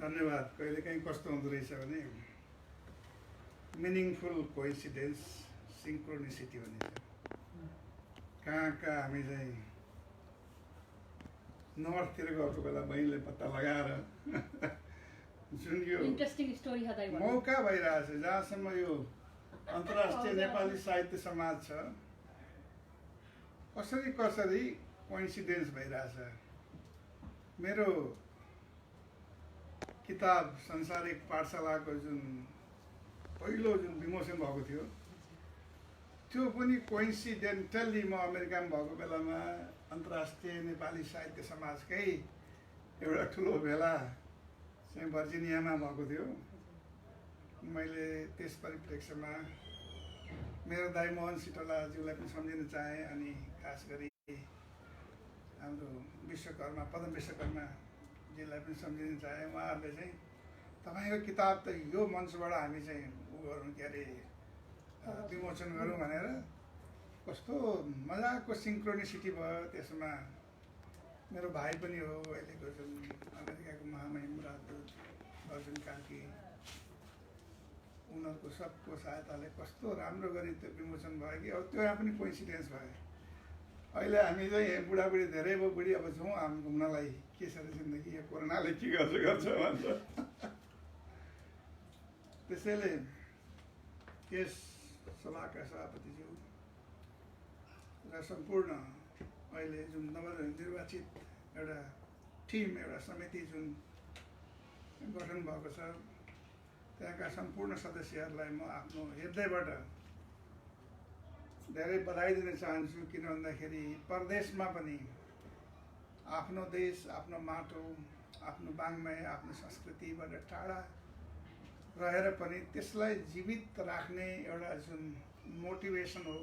धन्यवाद। कहिलेकाहीँ कस्तो हुँदो रहेछ भने मिनिङफुल कोइन्सिडेन्स सिङ्क्रोनिसिटी भनिन्छ। कहाँ हामी चाहिँ नर्थतिर गएको बेला बहिनीले पत्ता लगाएर जुन यो इन्ट्रेस्टिङ स्टोरी मौका भइरहेछ जहाँसम्म यो अन्तर्राष्ट्रिय नेपाली साहित्य समाज छ कसरी कसरी कोइन्सिडेन्स भइरहेछ। मेरो किताब संसारिक पाठशालाको जुन पहिलो जुन विमोचन भएको थियो त्यो पनि कोइन्सिडेन्टली म अमेरिकामा भएको बेलामा अन्तर्राष्ट्रिय नेपाली साहित्य समाजकै एउटा ठुलो भेला चाहिँ भर्जिनियामा भएको थियो। मैले त्यस परिप्रेक्ष्यमा मेरो दाइ मोहन सिटलाज्यूलाई पनि सम्झिन चाहेँ अनि खास गरी हाम्रो विश्वकर्मा पदम विश्वकर्माजीलाई पनि सम्झिन चाहेँ। उहाँहरूले चाहिँ तपाईँको किताब त यो मञ्चबाट हामी चाहिँ गरौँ के अरे विमोचन गरौँ भनेर कस्तो मजाको सिङ्क्रोनिसिटी भयो। त्यसमा मेरो भाइ पनि हो अहिलेको जुन अमेरिकाको महामहिम राजदूत अर्जुन कार्की, उनीहरूको सबको सहायताले कस्तो राम्रो गरी त्यो विमोचन भयो कि अब त्यो यहाँ पनि कोइन्सिडेन्स भयो। अहिले हामी चाहिँ बुढाबुढी धेरै भयो, बुढी अब जाउँ हामी घुम्नलाई, के छ जिन्दगी यो कोरोनाले के गर्छ भन्छ। त्यसैले यस सभाका सभापतिज्यू र सम्पूर्ण अहिले जुन नवनिर्वाचित एउटा टिम एउटा समिति जुन गठन भएको छ त्यहाँका सम्पूर्ण सदस्यहरूलाई म आफ्नो हृदयबाट धेरै बधाई दिन चाहन्छु। किन भन्दाखेरि परदेशमा पनि आफ्नो देश, आफ्नो माटो, आफ्नो वाङ्मय, आफ्नो संस्कृतिबाट टाढा रहेर पनि त्यसलाई जीवित राख्ने एउटा जुन मोटिभेसन हो,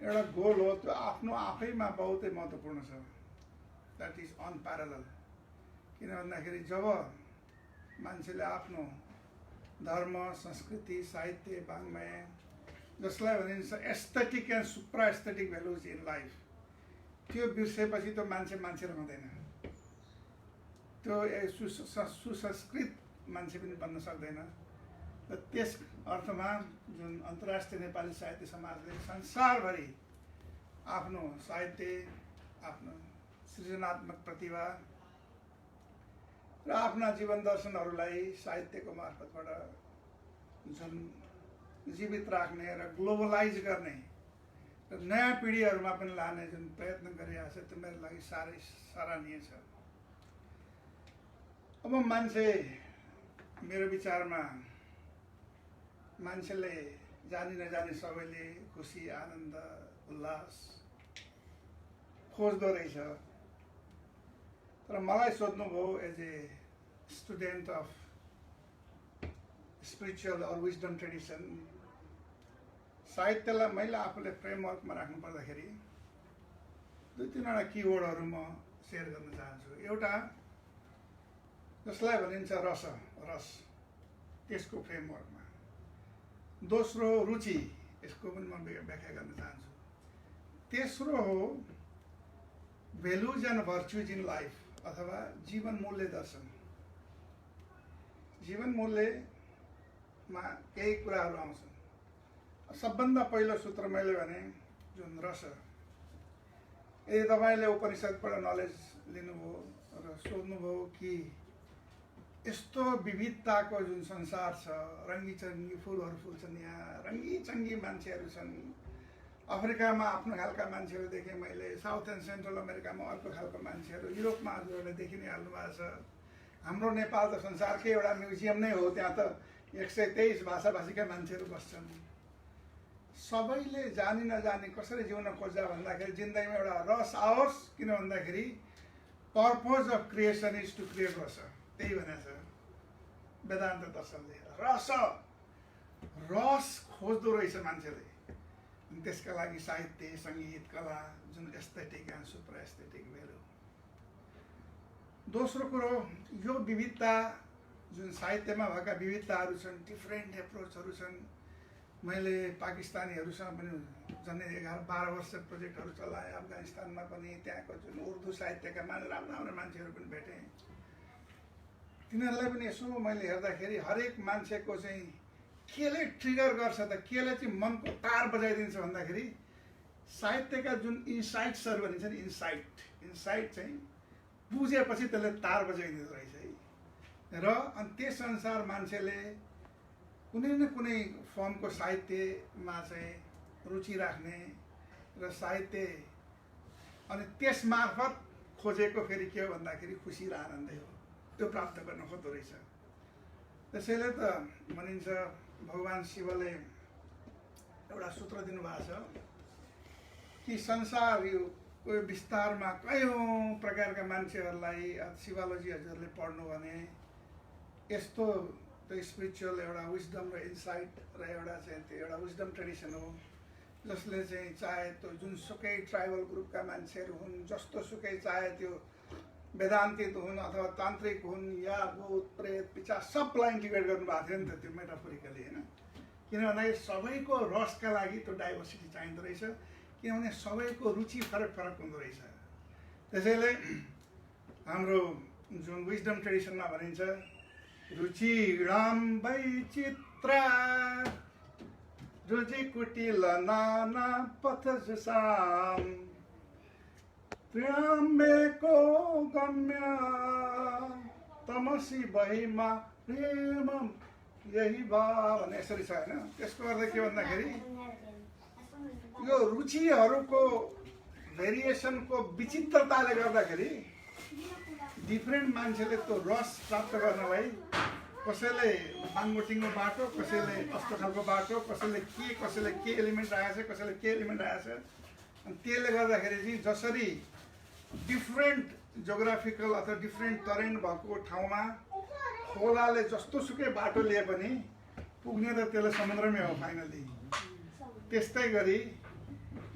एउटा गोल हो, त्यो आफ्नो आफैमा बहुतै महत्त्वपूर्ण छ। That is unparalleled. किन भन्दाखेरि जब मान्छेले आफ्नो धर्म, संस्कृति, साहित्य, वाङ्मय, जसलाई भनिन्छ aesthetic and supra aesthetic values in life, त्यो बिर्सेपछि त्यो मान्छे रहँदैन। त्यो सुसंस्कृत मान्छे पनि बन्न सक्दैन। र त्यस अर्थमा जुन अन्तर्राष्ट्रिय नेपाली साहित्य समाजले संसारभरि आफ्नो साहित्य, आफ्नो सृजनात्मक प्रतिभा र आफ्ना जीवन दर्शनहरूलाई साहित्यको मार्फतबाट जुन जीवित राख्ने र ग्लोबलाइज गर्ने र नयाँ पिँढीहरूमा पनि लाने जुन प्रयत्न गरिरहेको छ त्यो मेरो लागि साह्रै सराहनीय छ। अब मान्छे, मेरो विचारमा मान्छेले जानी नजानी सबैले खुसी, आनन्द, उल्लास खोज्दो रहेछ। तर मलाई सोध्नुभयो as a student of spiritual or wisdom tradition, साहित्यलाई मैले आफूले फ्रेमवर्कमा राख्नु पर्दाखेरि दुई तिनवटा किवर्डहरू म सेयर गर्न चाहन्छु। एउटा जसलाई भनिन्छ रस, त्यसको फ्रेमवर्कमा। दोस्रो रुचि, यसको पनि म व्याख्या गर्न चाहन्छु। तेस्रो हो भ्यालुज एन्ड भर्च्युज इन लाइफ अथवा जीवन मूल्य दर्शन। जीवन मूल्यमा केही कुराहरू आउँछन्। सबभन्दा पहिलो सूत्र मैले भने जुन रस। यदि तपाईँले उपनिषदबाट नलेज लिनुभयो र सोध्नुभयो कि यस्तो विविधताको जुन संसार छ, रङ्गी फुलहरू फुल्छन्, यहाँ रङ्गी मान्छेहरू छन्। अफ्रिकामा आफ्नो खालका मान्छेहरू देखेँ मैले, साउथ एन्ड सेन्ट्रल अमेरिकामा अर्को खालको मान्छेहरू, युरोपमा हजुरहरूले देखि नै हाल्नु भएको छ। हाम्रो नेपाल त संसारकै एउटा म्युजियम नै हो, त्यहाँ त 123 भाषाभाषीका मान्छेहरू बस्छन्। सबैले जानी नजानी कसरी जिउन खोज्दा भन्दाखेरि जिन्दगीमा एउटा रस आओस्। किन भन्दाखेरि purpose of creation is to create रस, त्यही भनेको छ वेदान्त दर्शनले। रस खोज्दो रहेछ मान्छेले। त्यसका लागि साहित्य, सङ्गीत, कला, जुन aesthetic and super aesthetic value. दोस्रो कुरो, यो विविधता जुन साहित्यमा भएका विविधताहरू छन्, डिफ्रेन्ट एप्रोचहरू छन्। मैले पाकिस्तानीहरूसँग पनि झन्डै 11-12 वर्ष प्रोजेक्टहरू चलाएँ। अफगानिस्तानमा पनि त्यहाँको जुन उर्दू साहित्यका राम्रो मान्छेहरू पनि भेटेँ। तिनीहरूलाई पनि यसो मैले हेर्दाखेरि हरेक मान्छेको चाहिँ केले ट्रिगर गर्छ त, केले चाहिँ मनको तार बजाइदिन्छ भन्दाखेरि साहित्यका जुन इन्साइट्सहरू भनिन्छ नि, इन्साइट चाहिँ बुझेपछि त्यसले तार बजाइदिँदो रहेछ है। र अनि त्यसअनुसार मान्छेले कुनै न कुनै फर्मको साहित्यमा चाहिँ रुचि राख्ने र साहित्य अनि त्यस मार्फत खोजेको फेरि के हो भन्दाखेरि खुसी र आनन्दै हो, त्यो प्राप्त गर्न खोज्दो रहेछ। त्यसैले त भनिन्छ भगवान् शिवले एउटा सूत्र दिनुभएको छ कि संसार यो विस्तारमा कयौँ प्रकारका मान्छेहरूलाई शिवालजी हजुरले पढ्नु भने यस्तो त्यो स्पिरिचुअल एउटा विजडम र इन्साइट र एउटा चाहिँ त्यो एउटा विजडम ट्रेडिसन हो जसले चाहिँ चाहे त्यो जुनसुकै ट्राइबल ग्रुपका मान्छेहरू हुन्, जस्तो सुकै चाहे त्यो वेदान्तित हुन् अथवा तान्त्रिक हुन् या भूत प्रेत पिचा सबलाई इन्टिग्रेट गर्नुभएको थियो नि त त्यो मेटाफोरिकली होइन। किनभने सबैको रसका लागि त्यो डाइभर्सिटी चाहिँदो रहेछ, किनभने सबैको रुचि फरक फरक हुँदो रहेछ। त्यसैले हाम्रो जुन विजडम ट्रेडिसनमा भनिन्छ रुचिराम वैचित्रा रुचि कुटिल नाना पथ जुसाम त्र्यम्बको गम्य तमसी बहिमा प्रेमम यही भाव भने यसरी छ होइन। त्यसको अर्थ के भन्दाखेरि यो रुचिहरूको भेरिएसनको विचित्रताले गर्दाखेरि डिफ्रेन्ट मान्छेले त्यो रस प्राप्त गर्नलाई कसैले बाङमोटिङको बाटो, कसैले कस्तो खालको बाटो, कसैले के एलिमेन्ट राखेको छ, कसैले के एलिमेन्ट राखेको छ। अनि त्यसले गर्दाखेरि चाहिँ जसरी डिफ्रेन्ट जोग्राफिकल अथवा डिफ्रेन्ट टरेन भएको ठाउँमा खोलाले जस्तो सुकै बाटो लिए पनि पुग्ने त त्यसले समुद्रमै हो फाइनली, त्यस्तै गरी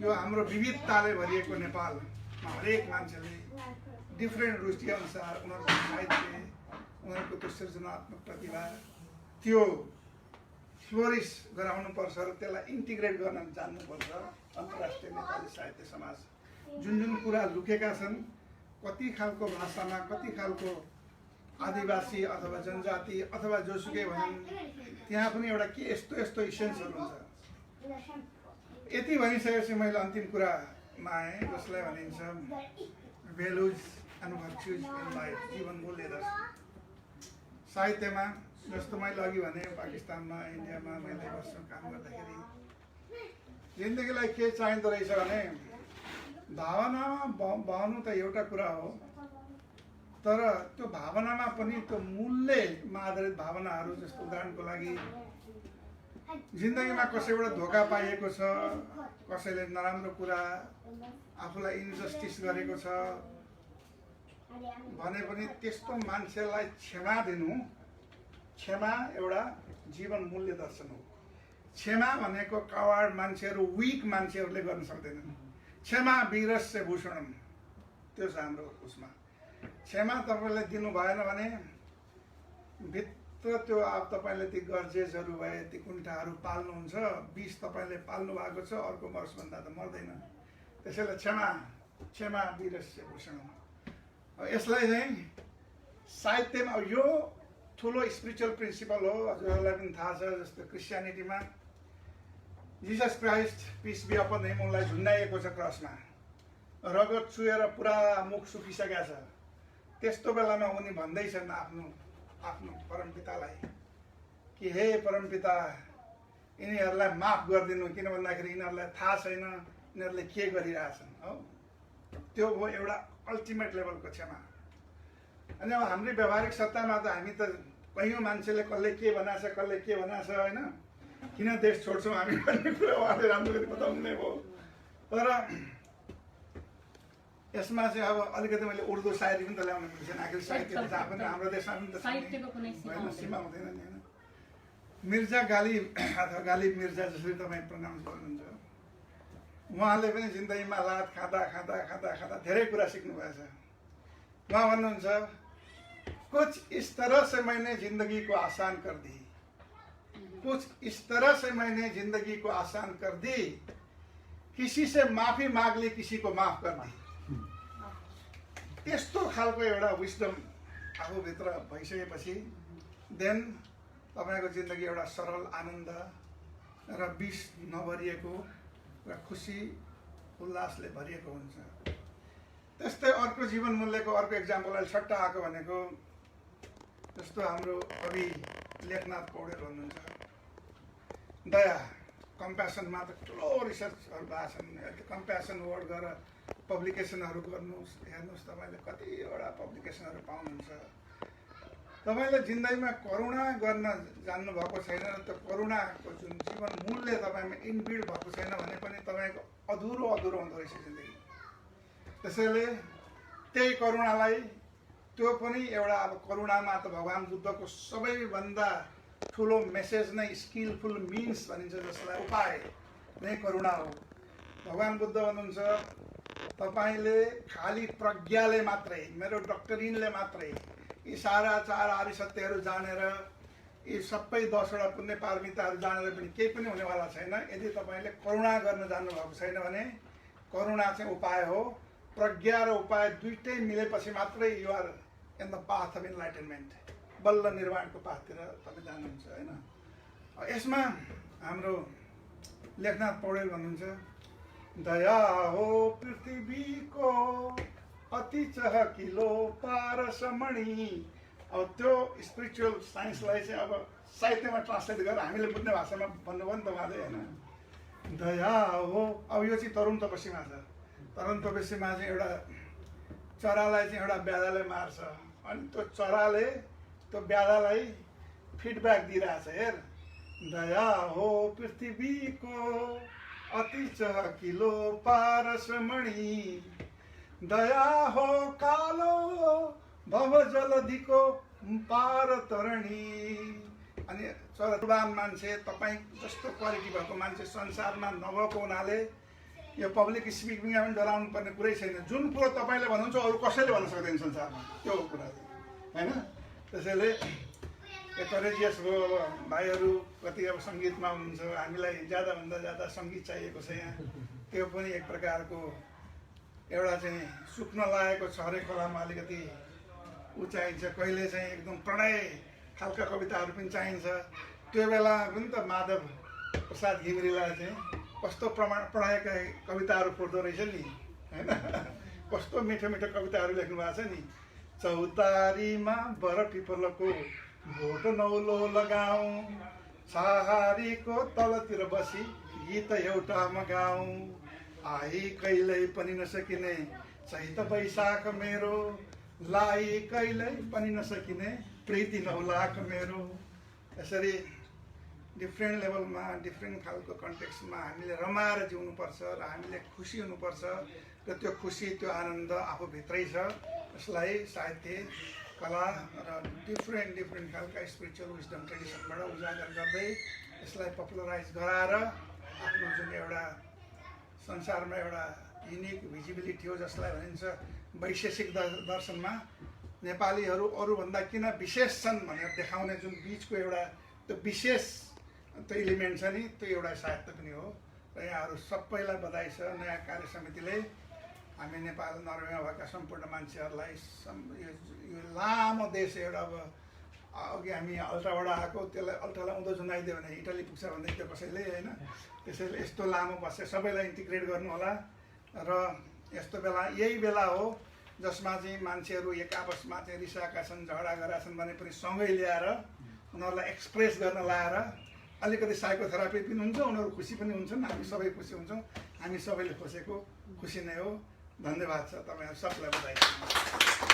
यो हाम्रो विविधताले भरिएको नेपालमा हरेक मान्छेले डिफ्रेन्ट रुचि अनुसार उनीहरूको साहित्य, उनीहरूको त्यो सृजनात्मक प्रतिभा त्यो फ्लोरिस गराउनुपर्छ र त्यसलाई इन्टिग्रेट गर्न जान्नुपर्छ। अन्तर्राष्ट्रिय नेपाली साहित्य समाज जुन जुन कुरा लुकेका छन्, कति खालको भाषामा, कति खालको आदिवासी अथवा जनजाति अथवा जोसुकै भनौँ, त्यहाँ पनि एउटा के यस्तो यस्तो इसेन्सहरू हुन्छ। यति भनिसकेपछि मैले अन्तिम कुरामा आएँ जसलाई भनिन्छ भ्यालुज एन्ड भर्च्युज इन लाइफ, जीवन मूल्य दर्शन। साहित्यमा जस्तो मैले अघि भने पाकिस्तानमा इन्डियामा मैले वर्ष काम गर्दाखेरि जिन्दगीलाई के चाहिँदो रहेछ भने भावनामा बहनु त एउटा कुरा हो, तर त्यो भावनामा पनि त्यो मूल्यमा आधारित भावनाहरू, जस्तो उदाहरणको लागि जिन्दगीमा कसैबाट धोका पाइएको छ, कसैले नराम्रो कुरा आफूलाई इन्जस्टिस गरेको छ भने पनि त्यस्तो मान्छेलाई क्षमा दिनु, क्षमा एउटा जीवन मूल्य दर्शन हो। क्षमा भनेको कावाड मान्छेहरू, विक मान्छेहरूले गर्न सक्दैनन्। क्षमा वीरस्य भूषणम, त्यो छ हाम्रो उसमा। क्षमा तपाईँले दिनु भएन भने भित्र त्यो अब तपाईँले ती गर्जेजहरू भए, ती कुण्ठाहरू पाल्नुहुन्छ, विष तपाईँले पाल्नु भएको छ, अर्को मर्सभन्दा त मर्दैन। त्यसैले क्षमा वीरस्य भूषणम। यसलाई चाहिँ साहित्यमा यो ठुलो स्पिरिचुअल प्रिन्सिपल हो, हजुरहरूलाई पनि थाहा छ। जस्तो क्रिस्चियनिटीमा Jesus Christ peace be upon him उनलाई झुन्डाइएको छ क्रसमा, रगत चुहेर पुरा मुख सुकिसकेका छ। त्यस्तो बेलामा उनी भन्दैछन् आफ्नो परमपितालाई कि हे परमपिता, यिनीहरूलाई माफ गरिदिनु, किन भन्दाखेरि यिनीहरूलाई थाहा छैन यिनीहरूले के गरिरहेछन्। हो, त्यो हो एउटा अल्टिमेट लेभलको क्षमा। अनि अब हाम्रो व्यावहारिक सत्तामा त हामी त कयौँ मान्छेले कसले के बनाएछ होइन, किन देश छोड्छौँ हामी भन्ने कुरा उहाँले राम्रो गरी बताउनु नै भयो। तर यसमा चाहिँ अब अलिकति मैले उर्दू सायरी पनि त ल्याउनु मिल्छ, आखिर साहित्य जहाँ पनि हाम्रो देशमा पनि त होइन, सीमा हुँदैन नि होइन। मिर्जा गालिब अथवा गालिब मिर्जा जसरी तपाईँ प्रोनाउन्स गर्नुहुन्छ, उहाँले पनि जिन्दगीमा लात खाँदा धेरै कुरा सिक्नु भएछ। उहाँ भन्नुहुन्छ कुछ इस तरह से मैंने जिंदगी को आसान कर दी, कुछ इस तरह से मैंने जिंदगी को आसान कर दी, किसी से माफी माग ली, किसी को माफ कर दी। त्यस्तो खालको एउटा विस्डम आफूभित्र भइसकेपछि देन तपाईँको जिन्दगी एउटा सरल आनन्द र विष नभरिएको र खुसी उल्लासले भरिएको हुन्छ। त्यस्तै अर्को जीवन मूल्यको अर्को इक्जाम्पल अहिले सट्टा आएको भनेको जस्तो हाम्रो कवि लेखनाथ पौडेल हुनुहुन्छ। दया कम्प्यासनमा त ठुलो रिसर्चहरू भएको छन्। कम्प्यासन वर्ड गरेर पब्लिकेसनहरू गर्नुहोस्, हेर्नुहोस्, तपाईँले कतिवटा पब्लिकेसनहरू पाउनुहुन्छ। तपाईँले जिन्दगीमा करुणा गर्न जान्नुभएको छैन र त्यो करुणाको जुन जीवन मूल्य तपाईँमा इनबिल्ड भएको छैन भने पनि तपाईँको अधुरो हुँदो रहेछ जिन्दगी। त्यसैले त्यही करुणालाई, त्यो पनि एउटा अब करुणामा त भगवान् बुद्धको सबैभन्दा ठुलो मेसेज नै स्किलफुल मिन्स भनिन्छ, जसलाई उपाय नै करुणा हो। भगवान् बुद्ध भन्नुहुन्छ तपाईँले खाली प्रज्ञाले मात्रै, मेरो डक्टरिनले मात्रै यी सारा 4 आर्य सत्यहरू जानेर यी सबै 10वटा पुण्य पारमिताहरू जानेर पनि केही पनि हुनेवाला छैन यदि तपाईँले करुणा गर्न जान्नुभएको छैन भने। करुणा चाहिँ उपाय हो। प्रज्ञा र उपाय दुइटै मिलेपछि मात्रै you are in the path of enlightenment, बल्ल निर्वाणको पाथतिर तपाईँ जानुहुन्छ होइन। यसमा हाम्रो लेखनाथ पौडेल भन्नुहुन्छ, दया हो पृथ्वीको अति चहकिलो पारसमणि। अब त्यो स्पिरिचुअल साइन्सलाई चाहिँ अब साहित्यमा ट्रान्सलेट गरेर हामीले बुझ्ने भाषामा भन्नुभयो नि त उहाँले होइन। दया हो, अब यो चाहिँ तरुण तपस्यामा छ। तरुण तपस्यामा चाहिँ एउटा चरालाई चाहिँ एउटा ब्याधाले मार्छ, अनि त्यो चराले त्यो ब्याधालाई फिडब्याक दिइरहेछ, हेर दया हो पृथ्वीको अति चहकिलो पारसमणि, दया हो कालो भव जलधिको पार तरणी। अनि चरवान मान्छे तपाईँ जस्तो क्वालिटी भएको मान्छे संसारमा नभएको हुनाले यो पब्लिक स्पिकिङमा पनि डराउनु पर्ने कुरै छैन। जुन कुरो तपाईँले भन्नुहुन्छ अरू कसैले भन्न सक्दैन संसारमा, त्यो कुरा होइन। त्यसैले करेजियस हो भाइहरू, कति अब सङ्गीतमा हुनुहुन्छ, हामीलाई ज्यादाभन्दा ज्यादा सङ्गीत चाहिएको छ यहाँ। त्यो पनि एक प्रकारको एउटा चाहिँ सुक्न लागेको छ हरेक खोलामा अलिकति ऊ चाहिन्छ। कहिले चाहिँ एकदम प्रणय खालका कविताहरू पनि चाहिन्छ। त्यो बेला पनि त माधव प्रसाद घिमिरेलाई चाहिँ कस्तो प्रणयका कविताहरू फुट्दो रहेछ नि होइन। कस्तो मिठो मिठो कविताहरू लेख्नु भएको छ नि। चौतारीमा बर पिपलको भोट नौलो लगाऊ, छहारीको तलतिर बसी गीत एउटा मगाऊ, आई कहिल्यै पनि नसकिने चैत वैशाख मेरो, लाई कहिल्यै पनि नसकिने प्रीति 9 लाख मेरो। यसरी डिफ्रेन्ट लेभलमा डिफ्रेन्ट खालको कन्टेक्स्टमा हामीले रमाएर जिउनुपर्छ र हामीले खुसी हुनुपर्छ र त्यो खुसी त्यो आनन्द आफूभित्रै छ। यसलाई साहित्य, कला र डिफ्रेन्ट खालका स्पिरिचुअल विजडम ट्रेडिसनबाट उजागर गर्दै यसलाई पपुलराइज गराएर आफ्नो जुन एउटा संसारमा एउटा युनिक भिजिबिलिटी हो जसलाई भनिन्छ वैशेषिक दर्शनमा नेपालीहरू अरूभन्दा किन विशेष छन् भनेर देखाउने जुन बिचको एउटा त्यो विशेष त्यो इलिमेन्ट छ नि, त्यो एउटा साहित्य पनि हो। र यहाँहरू सबैलाई बधाई छ। नयाँ कार्य समितिले हामी नेपाल नर्वेमा भएका सम्पूर्ण मान्छेहरूलाई यो लामो देश एउटा अब अघि हामी अल्ट्राबाट आएको, त्यसलाई अल्ट्रालाई उँधो जुनाइदियो भने इटली पुग्छ भन्दै थियो कसैले होइन। त्यसैले यस्तो लामो बसे सबैलाई इन्टिग्रेट गर्नु होला। र यस्तो बेला यही बेला हो जसमा चाहिँ मान्छेहरू एक आपसमा चाहिँ रिसाएका छन्, झगडा गरेका छन् भने पनि सँगै ल्याएर उनीहरूलाई एक्सप्रेस गर्न लाएर अलिकति साइकोथेरापी पनि हुन्छ, उनीहरू खुसी पनि हुन्छन्, हामी सबै खुसी हुन्छौँ। हामी सबैले खोजेको खुसी नै हो। धन्यवाद छ, तपाईँहरू सबैलाई बधाई।